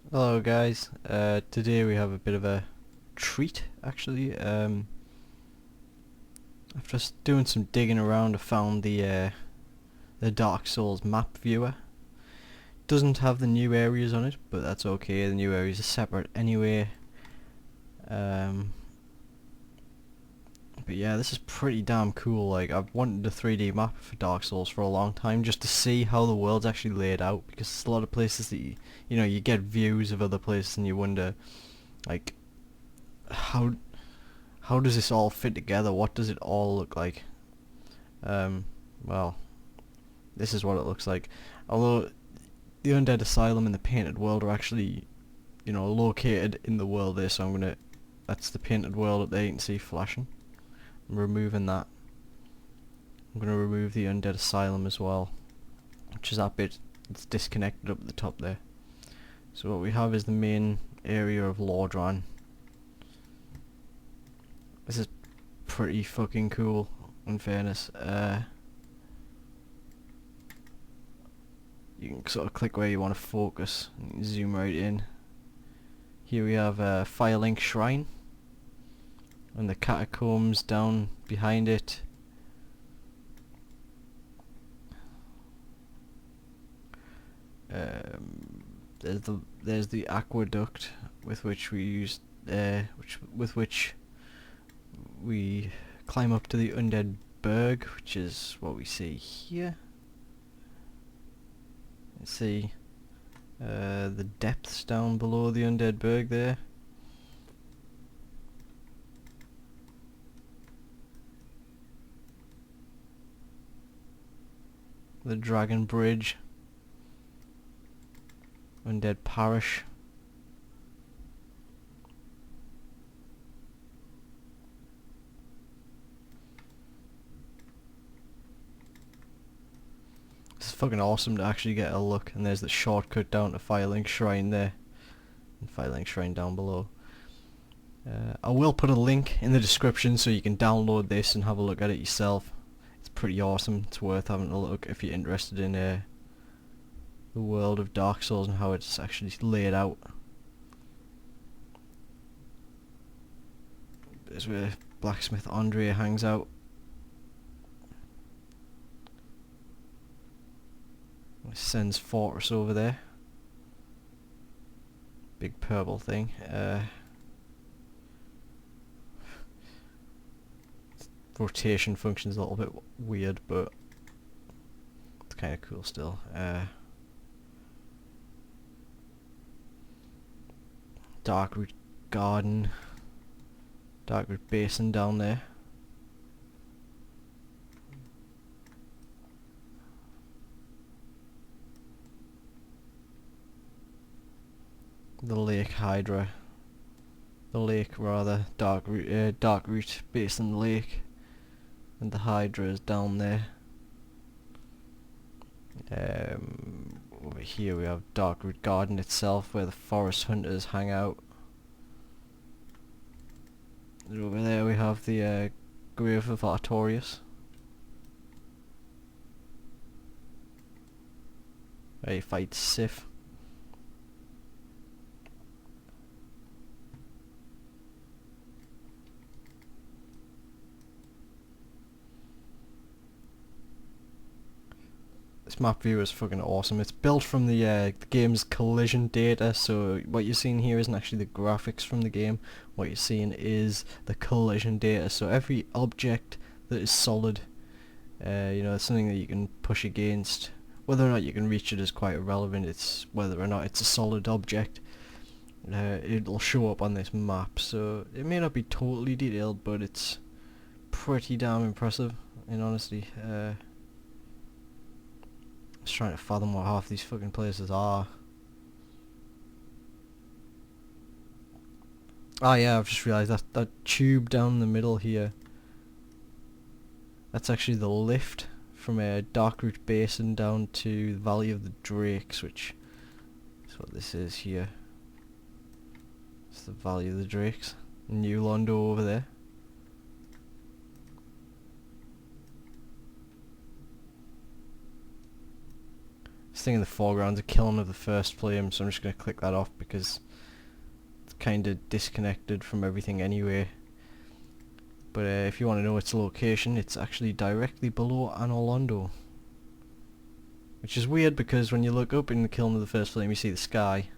Hello guys, today we have a bit of a treat actually. After just doing some digging around I found the Dark Souls map viewer. Doesn't have the new areas on it, but that's okay, the new areas are separate anyway. Um, but yeah, this is pretty damn cool. Like, I've wanted a 3D map for Dark Souls for a long time just to see how the world's actually laid out, because there's a lot of places that you get views of other places and you wonder, like, how how does this all fit together? What does it all look like? Um, well, this is what it looks like. Although the Undead Asylum and the Painted World are actually, located in the world there, so that's the Painted World up there, you can see flashing. I'm removing that. I'm gonna remove the Undead Asylum as well, which is that bit that's disconnected up at the top there. So what we have is the main area of Lordran. This is pretty fucking cool, in fairness. You can sort of click where you want to focus and zoom right in. Here we have a Firelink Shrine and the catacombs down behind it. There's the aqueduct with which we use with which we climb up to the Undead Berg, which is what we see here. Let's see the depths down below the Undead Berg there. The Dragon Bridge. Undead Parish. It's fucking awesome to actually get a look, and there's the shortcut down to Firelink Shrine there, and Firelink Shrine down below. I will put a link in the description so you can download this and have a look at it yourself. It's pretty awesome, it's worth having a look if you're interested in the world of Dark Souls and how it's actually laid out. There's where Blacksmith Andre hangs out. Sen's Fortress over there. Big purple thing. Rotation function's a little bit weird, but it's kind of cool still. Darkroot Garden. Darkroot Basin down there. The Lake Hydra. The lake rather. Darkroot Basin Lake. And the Hydra is down there. Over here we have Darkroot Garden itself, where the forest hunters hang out. And over there we have the grave of Artorias, where he fights Sif. This map view is fucking awesome. It's built from the game's collision data, so what you're seeing here isn't actually the graphics from the game. What you're seeing is the collision data. So every object that is solid, it's something that you can push against. Whether or not you can reach it is quite irrelevant. It's whether or not it's a solid object. It'll show up on this map. So it may not be totally detailed, but it's pretty damn impressive, in honesty. Just trying to fathom what half these fucking places are. Ah yeah, I've just realised that tube down the middle here, that's actually the lift from a Darkroot Basin down to the Valley of the Drakes, which is what this is here. It's the Valley of the Drakes. New Londo over there. It's thing in the foreground is the killing of the first flame, so I'm just going to click that off because it's kind of disconnected from everything anyway. But if you want to know its location, it's actually directly below Anolondo. Which is weird because when you look up in the killing of the first flame, you see the sky.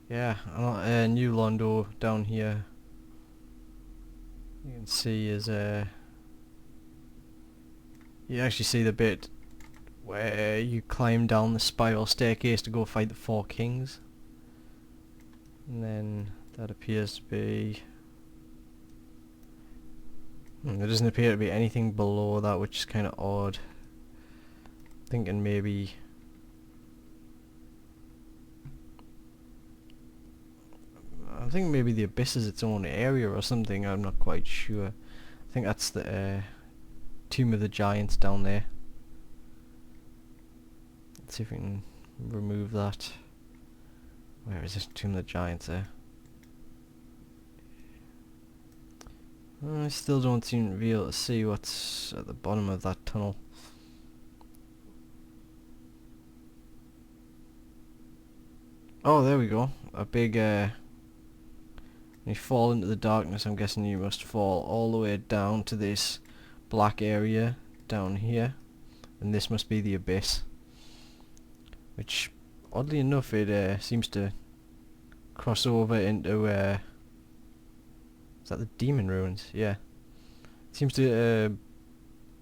Yeah, New Londo down here. You can see is you actually see the bit where you climb down the spiral staircase to go fight the four kings. And then that appears to be... there doesn't appear to be anything below that, which is kind of odd. Thinking maybe... I think maybe the Abyss is its own area or something, I'm not quite sure. I think that's the Tomb of the Giants down there. Let's see if we can remove that. Where is this Tomb of the Giants there? I still don't seem to be able to see what's at the bottom of that tunnel. Oh, there we go. A big when you fall into the darkness, I'm guessing you must fall all the way down to this black area down here, and this must be the Abyss, which oddly enough it seems to cross over into is that the Demon Ruins? Yeah, it seems to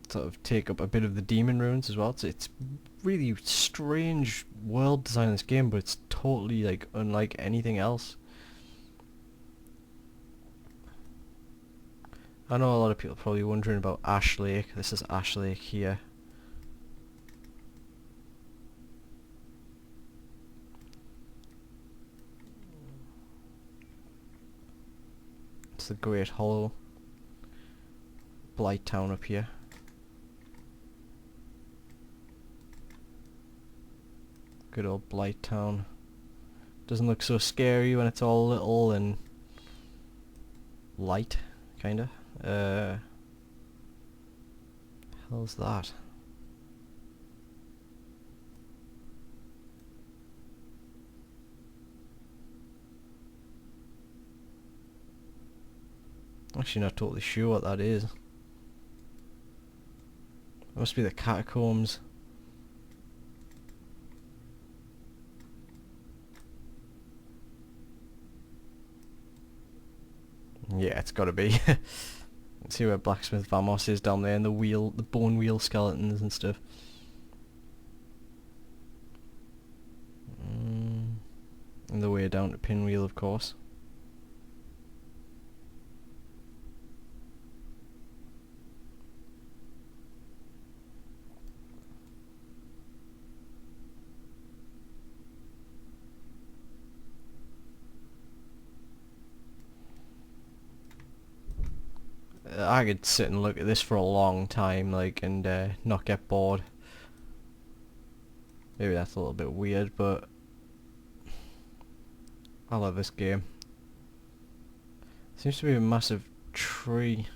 sort of take up a bit of the Demon Ruins as well. So it's really strange world design in this game, but it's totally like unlike anything else. I know a lot of people are probably wondering about Ash Lake. This is Ash Lake here. It's the Great Hollow. Blight Town up here. Good old Blight Town. Doesn't look so scary when it's all little and light, kinda. Hell's that? Actually not totally sure what that is. It must be the catacombs. Yeah, it's gotta be. See where Blacksmith Vamos is down there, and the bone wheel skeletons and stuff. And the way down to Pinwheel, of course. I could sit and look at this for a long time, like, and not get bored. Maybe that's a little bit weird, but I love this game. Seems to be a massive tree.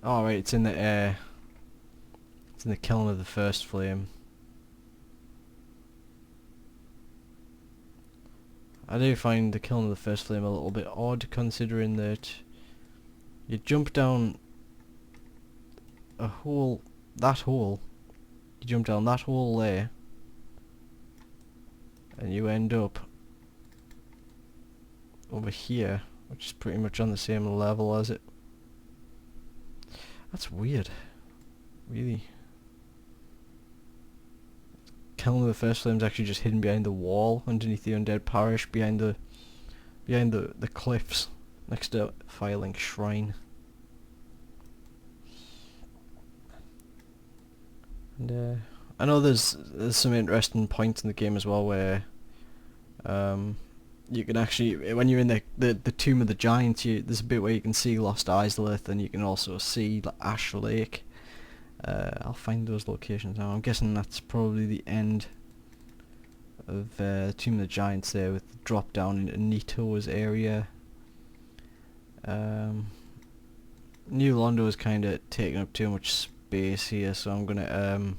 Oh right, it's in the air. It's in the kiln of the first flame. I do find the kiln of the first flame a little bit odd, considering that you jump down a hole, you jump down that hole there, and you end up over here, which is pretty much on the same level as it. That's weird, really. Kiln of the first flame's actually just hidden behind the wall underneath the undead parish, behind the cliffs next to Firelink Shrine. And I know there's some interesting points in the game as well where you can actually, when you're in the Tomb of the Giants, there's a bit where you can see Lost Isleth, and you can also see Ash Lake. I'll find those locations now. I'm guessing that's probably the end of Tomb of the Giants there, with the drop down into Nito's area. New Londo is kind of taking up too much space here, so I'm gonna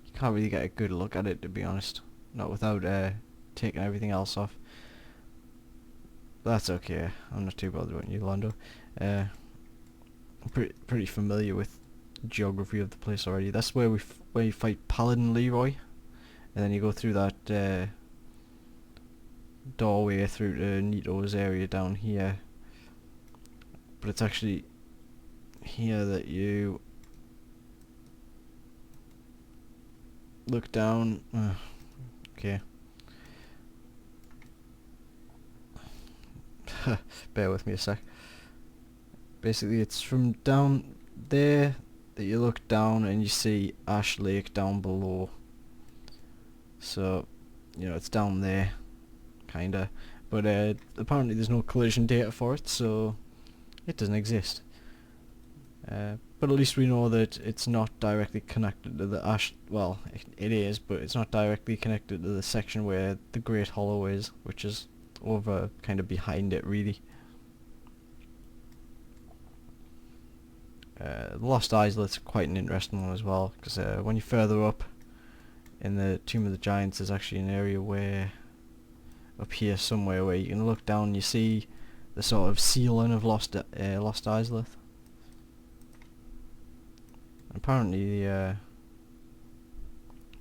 you can't really get a good look at it, to be honest, not without taking everything else off. But that's okay. I'm not too bothered about New Londo. I'm pretty familiar with the geography of the place already. That's where where you fight Paladin Leroy, and then you go through that doorway through to Nito's area down here. But it's actually here that you look down. Okay. Bear with me a sec. Basically, it's from down there that you look down and you see Ash Lake down below. So, you know, it's down there, kinda. But apparently there's no collision data for it, so it doesn't exist. But at least we know that it's not directly connected to the Ash... Well, it is, but it's not directly connected to the section where the Great Hollow is, which is over, kind of behind it, really. The Lost Islet's quite an interesting one as well, because when you're further up in the Tomb of the Giants, there's actually an area where, up here somewhere, where you can look down and you see the sort of ceiling of Lost Islet. Apparently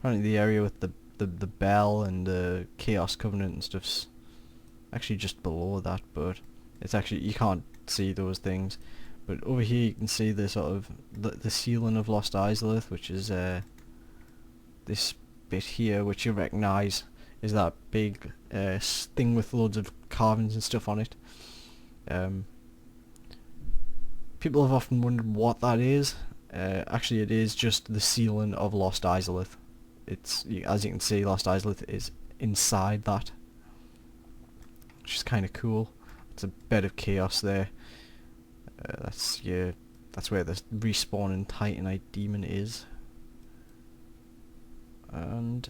the area with the bell and the Chaos Covenant and stuff's actually just below that, but it's actually, you can't see those things. But over here you can see the sort of the ceiling of Lost Islet, which is this bit here, which you recognise is that big thing with loads of carvings and stuff on it. People have often wondered what that is. Actually, it is just the ceiling of Lost Islet. It's, as you can see, Lost Islet is inside that, which is kind of cool. It's a bed of chaos there. That's where the respawning Titanite demon is. And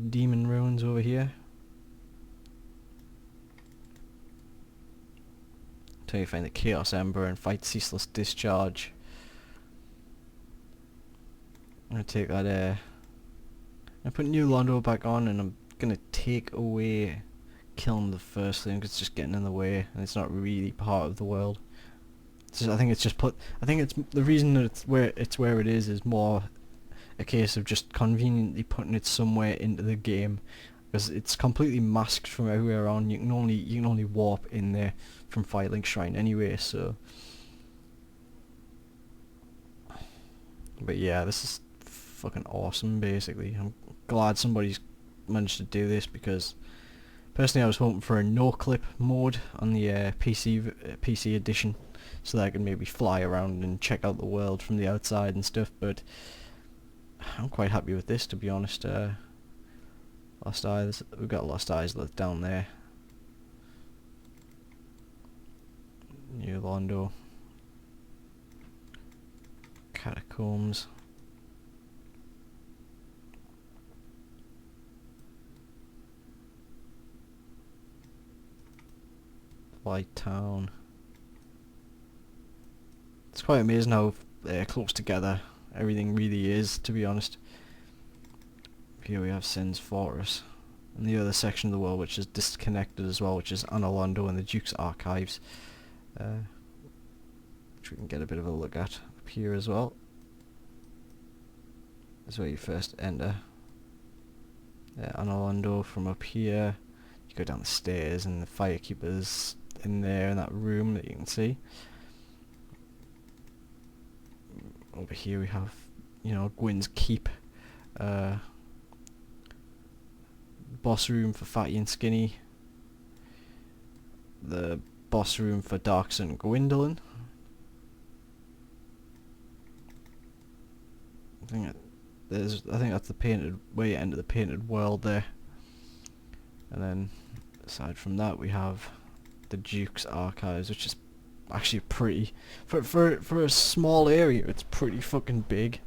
demon ruins over here. Until you find the Chaos Ember and fight Ceaseless Discharge. I'm gonna take that I put New Londo back on, and I'm gonna take away killing the first thing, because it's just getting in the way and it's not really part of the world. I think it's the reason that it's where it is more a case of just conveniently putting it somewhere into the game, because it's completely masked from everywhere around. You can only warp in there from Firelink Shrine anyway, so. But yeah, this is fucking awesome, basically. I'm glad somebody's managed to do this, because personally I was hoping for a no-clip mode on the PC edition, so that I could maybe fly around and check out the world from the outside and stuff, but I'm quite happy with this, to be honest. Lost Isles, we've got Lost Islet down there. New Londo. Catacombs. White Town. It's quite amazing how close together everything really is, to be honest. Here we have Sin's Fortress, and the other section of the world which is disconnected as well, which is Anor Londo and the Duke's Archives, which we can get a bit of a look at up here as well. That's where you first enter Anor Londo. From up here you go down the stairs, and the Firekeeper's in there in that room that you can see. Over here we have, you know, Gwyn's Keep, boss room for Fatty and Skinny, the boss room for Darks and Gwendolyn. I think that's the painted, where you enter the painted world there. And then aside from that we have the Duke's Archives, which is actually pretty, for a small area, it's pretty fucking big.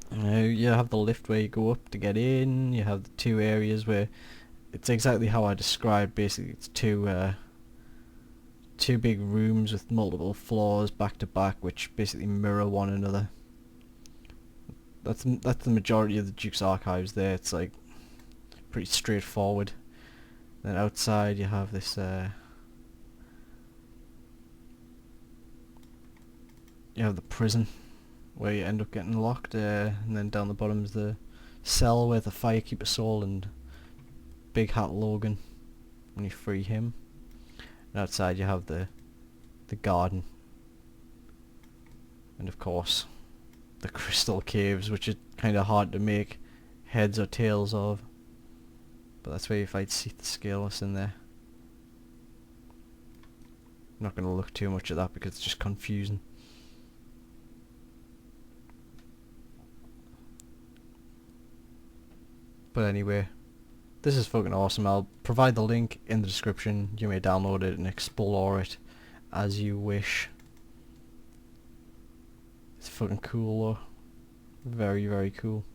You have the lift where you go up to get in. You have the two areas where it's exactly how I described. Basically, it's two big rooms with multiple floors back to back, which basically mirror one another. That's the majority of the Duke's archives there. It's like pretty straightforward. Then outside you have this you have the prison where you end up getting locked, and then down the bottom is the cell where the Firekeeper Soul and Big Hat Logan when you free him. And outside you have the garden, and of course the crystal caves, which are kind of hard to make heads or tails of, but that's where you fight Seath the Scaleless in there. I'm not going to look too much at that because it's just confusing. But anyway, this is fucking awesome. I'll provide the link in the description. You may download it and explore it as you wish. It's fucking cool though. Very, very cool.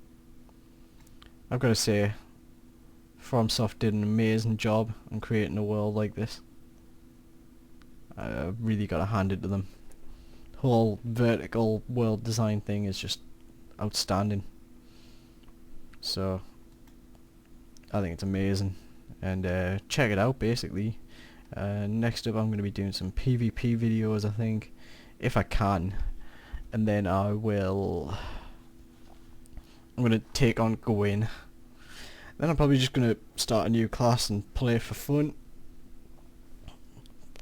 I've got to say, FromSoft did an amazing job on creating a world like this. I really got to hand it to them. The whole vertical world design thing is just outstanding. So I think it's amazing, and check it out basically. Next up I'm going to be doing some PvP videos, I think, if I can, and then I'm going to take on Gawain. Then I'm probably just going to start a new class and play for fun.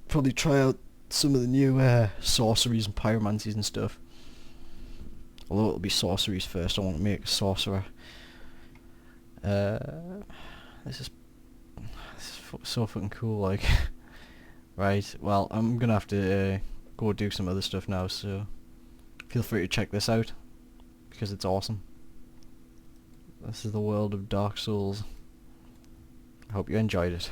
Probably try out some of the new sorceries and pyromancies and stuff. Although it'll be sorceries first, I want to make a sorcerer. This is so fucking cool, like. Right, well, I'm gonna have to go do some other stuff now, so feel free to check this out because it's awesome. This is the world of Dark Souls. I hope you enjoyed it.